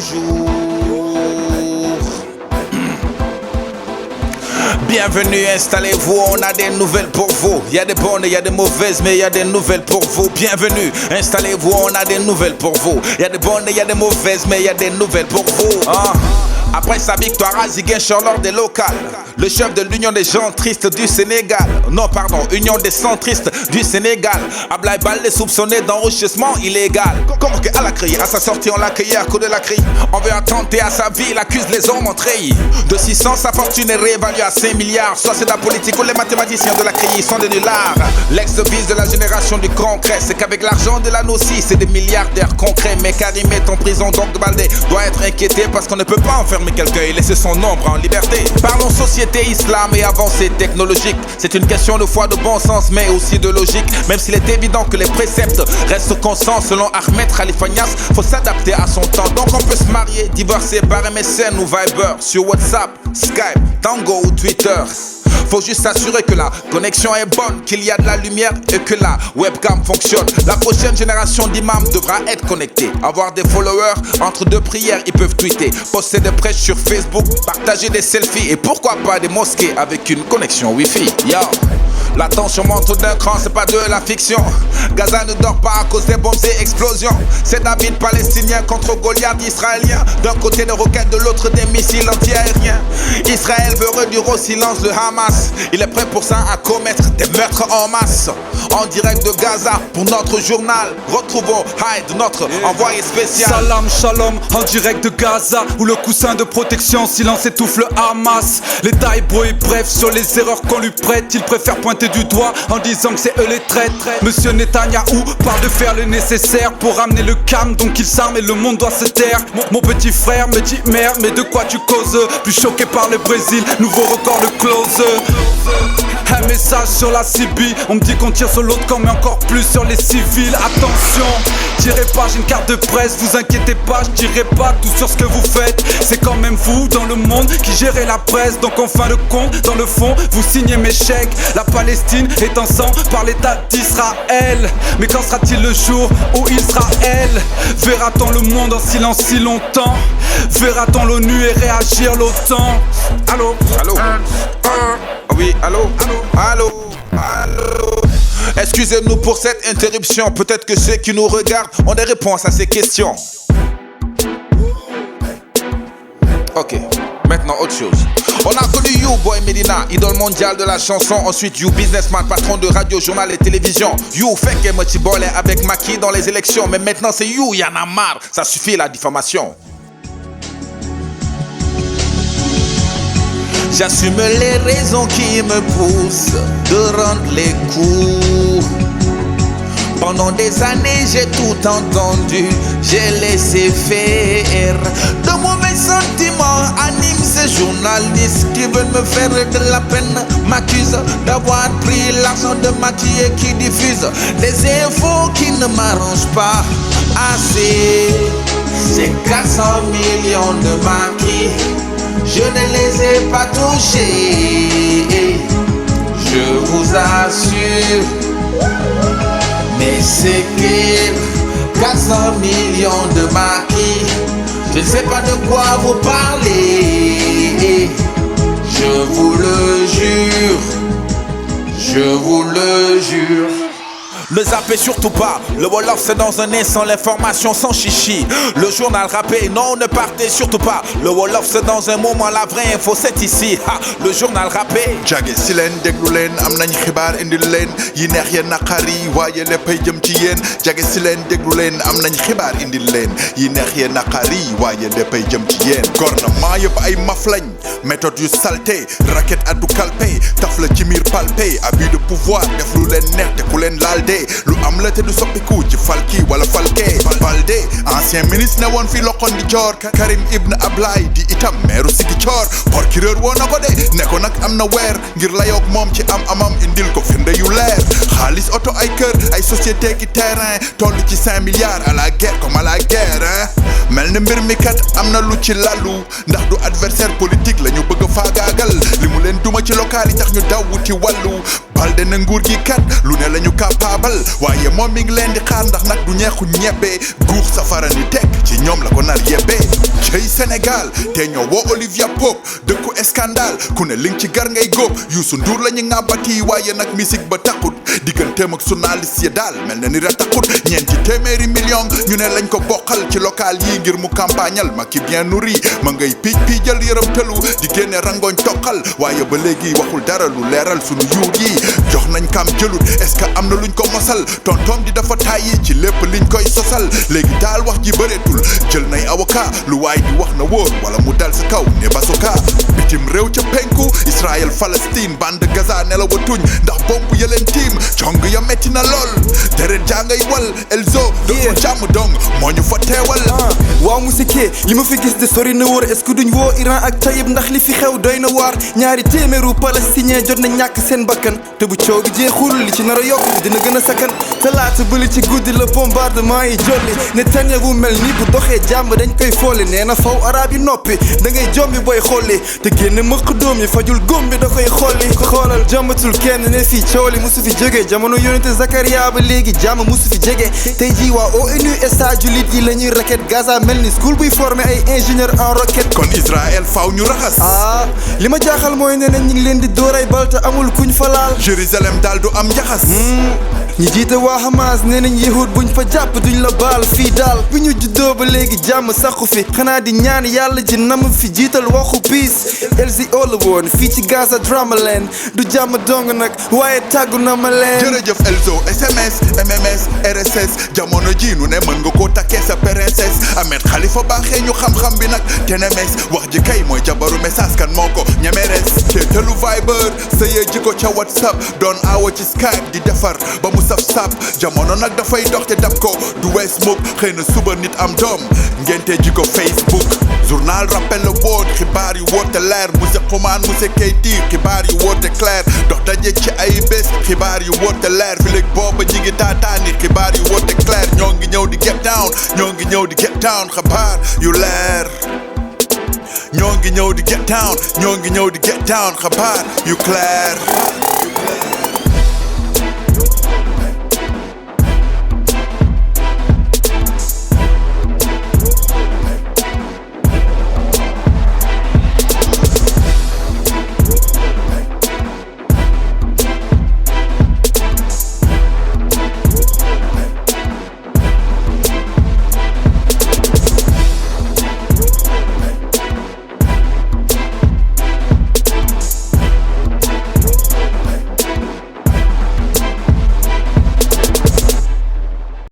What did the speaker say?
bonjour. Bienvenue, installez-vous, on a des nouvelles pour vous. Il y a des bonnes, il y a des mauvaises, mais il y a des nouvelles pour vous. Bienvenue, installez-vous, on a des nouvelles pour vous. Il y a des bonnes, il y a des mauvaises, mais il y a des nouvelles pour vous. Après sa victoire à Ziguinchor lors des locales, le chef de l'Union des gens tristes du Sénégal, Union des centristes du Sénégal, Baldé soupçonné d'enrichissement illégal. Comment que à la CREI, à sa sortie on l'a accueilli à coup de la CREI. On veut attenter à sa vie, il accuse les hommes en treillis. De 600, sa fortune est réévaluée à 5 milliards. Soit c'est la politique ou les mathématiciens de la CREI sont des nullards. L'ex-devise de la génération du concret, c'est qu'avec l'argent de la Natty, c'est des milliardaires concrets. Mais Karim est en prison, donc Baldé doit être inquiété parce qu'on ne peut pas enfermer quelqu'un et laisser son ombre en liberté. Parlons société, islam et avancée technologique. C'est une question de foi, de bon sens, mais aussi de logique. Même s'il est évident que les préceptes restent constants, selon Ahmet Khalifa NIASSE, faut s'adapter à son temps. Donc on peut se marier, divorcer par MSN ou Viber, sur WhatsApp, Skype, Tango ou Twitter. Faut juste s'assurer que la connexion est bonne, qu'il y a de la lumière et que la webcam fonctionne. La prochaine génération d'imams devra être connectée, avoir des followers, entre deux prières ils peuvent tweeter, poster des prêches sur Facebook, partager des selfies et pourquoi pas des mosquées avec une connexion Wi-Fi. Yo, la tension monte d'un cran, c'est pas de la fiction. Gaza ne dort pas à cause des bombes et explosions. C'est David palestinien contre Goliath israélien. D'un côté des roquettes, de l'autre des missiles anti-aériens. Israël veut réduire au silence le Hamas. Il est prêt pour ça à commettre des meurtres en masse. En direct de Gaza pour notre journal, retrouvons Hyde, notre envoyé spécial. Salam shalom, en direct de Gaza, où le coussin de protection silence étouffe le Hamas. L'État est beau et bref sur les erreurs qu'on lui prête. Il préfère pointer du doigt en disant que c'est eux les traîtres. Monsieur Netanyahou parle de faire le nécessaire pour ramener le calme, donc il s'arme et le monde doit se taire. Mon petit frère me dit merde, mais de quoi tu causes? Plus choqué par le Brésil, nouveau record de close. Un message sur la CB, on me dit qu'on tire sur l'autre camp mais encore plus sur les civils. Attention, tirez pas, j'ai une carte de presse, vous inquiétez pas, je dirai pas tout sur ce que vous faites. C'est quand même vous dans le monde qui gérez la presse, donc en fin de compte, dans le fond, vous signez mes chèques. La Palestine est en sang par l'État d'Israël. Mais quand sera-t-il le jour où Israël verra-t-on le monde en silence si longtemps? Verra-t-on l'ONU et réagir l'OTAN? Allô? Allô? Oui, allô? Allô? Allô? Excusez-nous pour cette interruption. Peut-être que ceux qui nous regardent ont des réponses à ces questions. Ok, maintenant autre chose. On a connu You Boy Medina, idole mondiale de la chanson. Ensuite You businessman, patron de radio, journal et télévision. You fait que Motibolé avec Macky dans les élections. Mais maintenant c'est You, y'en a marre. Ça suffit la diffamation. J'assume les raisons qui me poussent de rendre les coups. Pendant des années j'ai tout entendu, j'ai laissé faire. De mauvais sentiments animent ces journalistes qui veulent me faire de la peine. M'accusent d'avoir pris l'argent de Macky et qui diffusent des infos qui ne m'arrangent pas assez. C'est 400 millions de Macky, je ne les ai pas touchés, je vous assure. Mais c'est que 400 millions de Macky, je ne sais pas de quoi vous parlez. Je vous le jure, je vous le jure. Ne zappez surtout pas, le Wolof c'est dans un instant, l'information sans chichi. Le journal rappé, non ne partez surtout pas. Le Wolof c'est dans un moment, la vraie info c'est ici. Ha, le journal rappé. Jage si leen déglu leen am nañ xibaar indil leen yi neex ya naqari waaye léppay jëm ci yéen. Jage si leen déglu leen am nañ xibaar indil leen yi neex ya naqari waaye léppay jëm ci yéen. Gouvernement yëpp ay maf lañ, méthode yu salté, raquette addu kalpe, taf la ci miir palpé, abus de pouvoir def lu leen neex te ku leen laal dee. Lu am la te du soppiku ci falki wala falke. Baldé ancien ministre ne woon fi loxoon di joor. Karim Ibn Ablaye di itam meeru Ziguinchor. Procureur woo na ko de ne ko nag am na weer ngir layoog moom ci amam indil ko firnde yu leer. Xaalis oto ay kër ay société ki terrain toll ci 5 milliards à la guerre comme à la guerre hein. Mel ni mbir mi kat am na lu ci lalu ndax du adversaire politique la ñu bëgg a faagaagal li mu leen duma ci local yi tax ñu daw wuti wàllu. Baldé na nguur gi kat lu ne lañu capable waaye moom mi ngi leen di xaar ndax nag du ñeexu ñebbe guux safara ni teg ci ñoom la ko nar yebbe cey Sénégal te ñoo woo Olivia Pope dëkku scandale ku ne ling ci gar ngay góob Youssou Ndour la ñu ŋàbbati waaye nag musique ba taxut digganteem ak journaliste yi daal mel na ni ra taxut ñeenti téeméeri million ñu ne lañ ko bokkal ci local yi ngir mu campagnal Macky bien nourri ma ngay piij piijal yërëm tëlu di génne rangoñ toqal waaye ba léegi waxul dara lu leeral sunu yuur yi jox nañ kam jëlut est-ce que am na luñ ko mosal tontom di dafa tàyyi ci lépp liñ koy sosal léegi daal wax ji bëreetul jël nay avocat lu waay di wax na wóor wala mu dal sa kaw ne basoka bitim réew ca penku Israël Palestine bande Gaza ne la watuñ ndax bomb yeleen tiim cong ya metti na lool deret jaa ngay wal Elzo dëkku JAMDONG moo ñu fa teewal waaw Musique li ma fi gis de sori na wóor est-ce que duñ woo Iran ak Taïb ndax li fi xew doy na waar ñaari téeméeru palestinien jot na ñàkk seen bakkan te bu coow bi jeexul li ci nar a yokk dina gën a sakkan talaata bëli ci guddi la bombardement yi jolli Netanyahu mel ni bu doxee jàmb dañ koy foole nee na faw arab yi noppi da ngay jombi booy xolli te génne mëq doom yi fajul góom bi da koy xolli xoolal jombatul kenn ne fii coow li musu fi jóge jamono yonente Zakaria ba léegi jàmm musu fi jege tey jii waa ONU stade julit yi la ñuy raquette Gaza mel ni school buy formé ay ingénieur en roquette kon Israël faaw ñu raxas li ma jaaxal mooy ne ñu ngi leen di door ay bal te amul kuñ fa laal Jérusalem daal du am njaxas ñi jiite waa Hamas nee nañ yahud buñ fa jàpp duñ la baal fii daal bi ñu juddoo ba léegi jàmm saxu fi xanaa di ñaan yàlla ji nam fi jiital waxu peace Elzo la woon fii ci Gaza drama leen du jàmm dong nag waaye tàggu na ma leen jërëjëf Elzo SMS MMS RSS jamono ji nu ne mën nga koo takkee sa princesse Ahmet Khalifa baaxee ñu xam-xam bi nag tenemes wax ji kay mooy jabaru message kan moo ko ñemeres ceetalu Viber sëyee ji ko ca WhatsApp doon aawa ci Skype di defar ba mu saf sap jamono nag dafay dox te dab ko du wees mukk xëy na suba nit am doom ngente ji ko Facebook Journal Rappé la woon xibaar yu woote leer monsieur Xuman monsieur Keyti xibaar yu woote clair dox daje ci ay bés xibaar yu woote leer fi léegi booba ñi ngi taataani xibaar yu woote clair ñoo ngi ñëw di get down ñoo ngi ñëw di get down xibaar yu leer ñoo ngi ñëw di get down ñoo ngi ñëw di get down xibaar yu clair